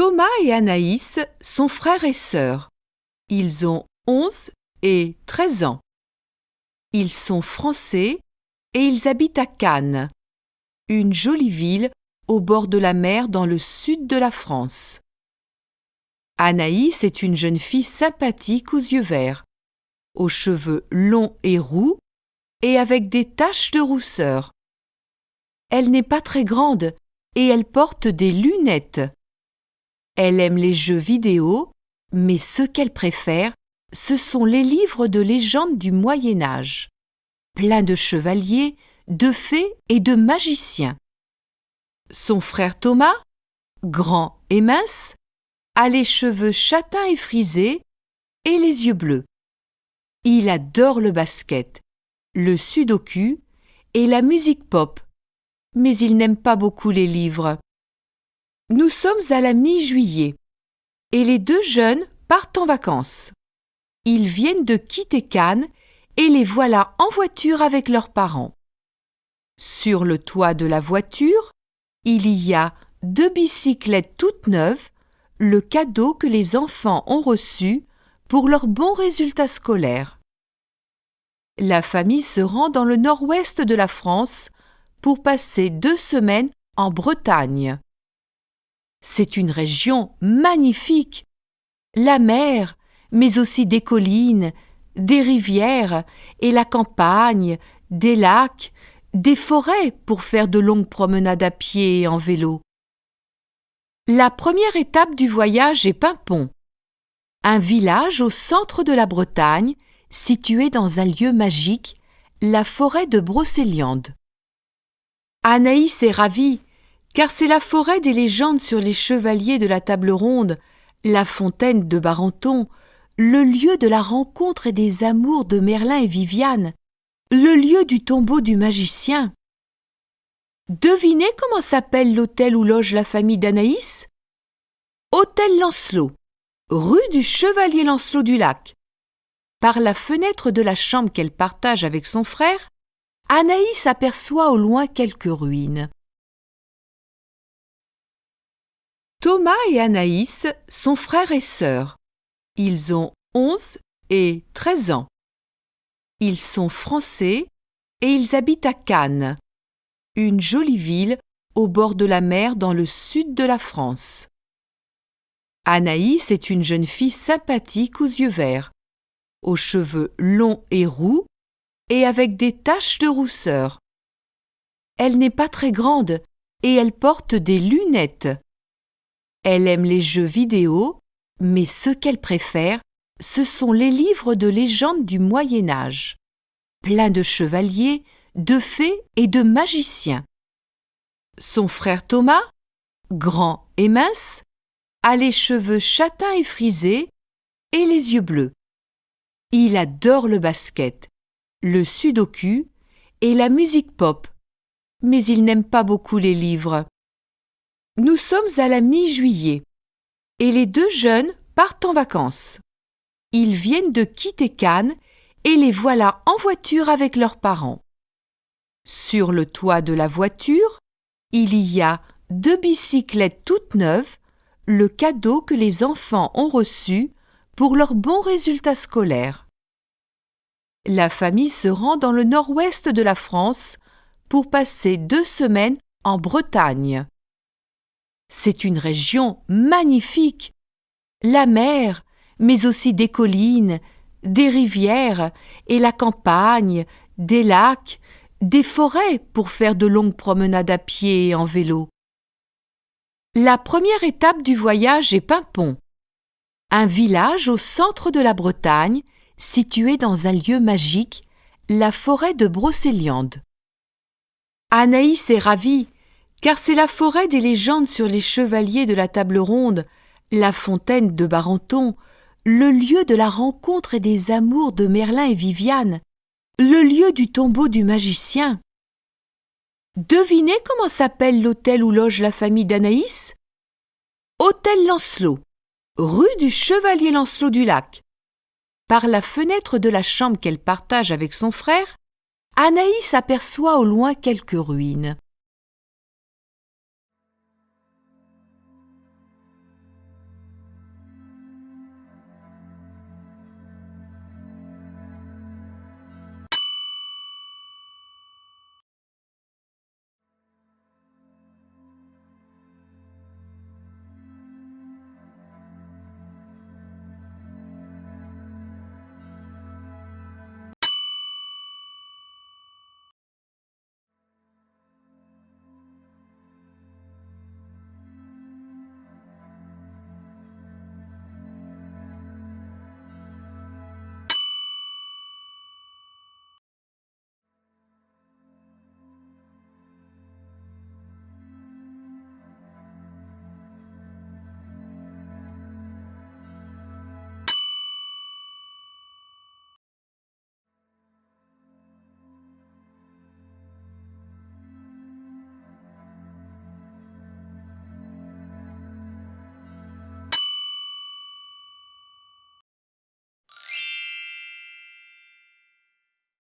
Thomas et Anaïs sont frères et sœurs. Ils ont 11 et 13 ans. Ils sont français et ils habitent à Cannes, une jolie ville au bord de la mer dans le sud de la France. Anaïs est une jeune fille sympathique aux yeux verts, aux cheveux longs et roux et avec des taches de rousseur. Elle n'est pas très grande et elle porte des lunettes. Elle aime les jeux vidéo, mais ce qu'elle préfère, ce sont les livres de légendes du Moyen Âge, pleins de chevaliers, de fées et de magiciens. Son frère Thomas, grand et mince, a les cheveux châtains et frisés et les yeux bleus. Il adore le basket, le sudoku et la musique pop, mais il n'aime pas beaucoup les livres. Nous sommes à la mi-juillet et les deux jeunes partent en vacances. Ils viennent de quitter Cannes et les voilà en voiture avec leurs parents. Sur le toit de la voiture, il y a 2 bicyclettes toutes neuves, le cadeau que les enfants ont reçu pour leurs bons résultats scolaires. La famille se rend dans le nord-ouest de la France pour passer 2 semaines en Bretagne. C'est une région magnifique. La mer, mais aussi des collines, des rivières et la campagne, des lacs, des forêts pour faire de longues promenades à pied et en vélo. La première étape du voyage est Paimpont, un village au centre de la Bretagne, situé dans un lieu magique, la forêt de Brocéliande. Anaïs est ravie, car c'est la forêt des légendes sur les chevaliers de la table ronde, la fontaine de Barenton, le lieu de la rencontre et des amours de Merlin et Viviane, le lieu du tombeau du magicien. Devinez comment s'appelle l'hôtel où loge la famille d'Anaïs ? Hôtel Lancelot, rue du Chevalier Lancelot du Lac. Par la fenêtre de la chambre qu'elle partage avec son frère, Anaïs aperçoit au loin quelques ruines. Thomas et Anaïs sont frères et sœurs. Ils ont 11 et 13 ans. Ils sont français et ils habitent à Cannes, une jolie ville au bord de la mer dans le sud de la France. Anaïs est une jeune fille sympathique aux yeux verts, aux cheveux longs et roux et avec des taches de rousseur. Elle n'est pas très grande et elle porte des lunettes. Elle aime les jeux vidéo, mais ce qu'elle préfère, ce sont les livres de légendes du Moyen Âge, pleins de chevaliers, de fées et de magiciens. Son frère Thomas, grand et mince, a les cheveux châtains et frisés et les yeux bleus. Il adore le basket, le sudoku et la musique pop, mais il n'aime pas beaucoup les livres. Nous sommes à la mi-juillet et les deux jeunes partent en vacances. Ils viennent de quitter Cannes et les voilà en voiture avec leurs parents. Sur le toit de la voiture, il y a 2 bicyclettes toutes neuves, le cadeau que les enfants ont reçu pour leurs bons résultats scolaires. La famille se rend dans le nord-ouest de la France pour passer 2 semaines en Bretagne. C'est une région magnifique. La mer, mais aussi des collines, des rivières et la campagne, des lacs, des forêts pour faire de longues promenades à pied et en vélo. La première étape du voyage est Paimpont, un village au centre de la Bretagne, situé dans un lieu magique, la forêt de Brocéliande. Anaïs est ravie, car c'est la forêt des légendes sur les chevaliers de la table ronde, la fontaine de Barenton, le lieu de la rencontre et des amours de Merlin et Viviane, le lieu du tombeau du magicien. Devinez comment s'appelle l'hôtel où loge la famille d'Anaïs ? Hôtel Lancelot, rue du Chevalier Lancelot du Lac. Par la fenêtre de la chambre qu'elle partage avec son frère, Anaïs aperçoit au loin quelques ruines.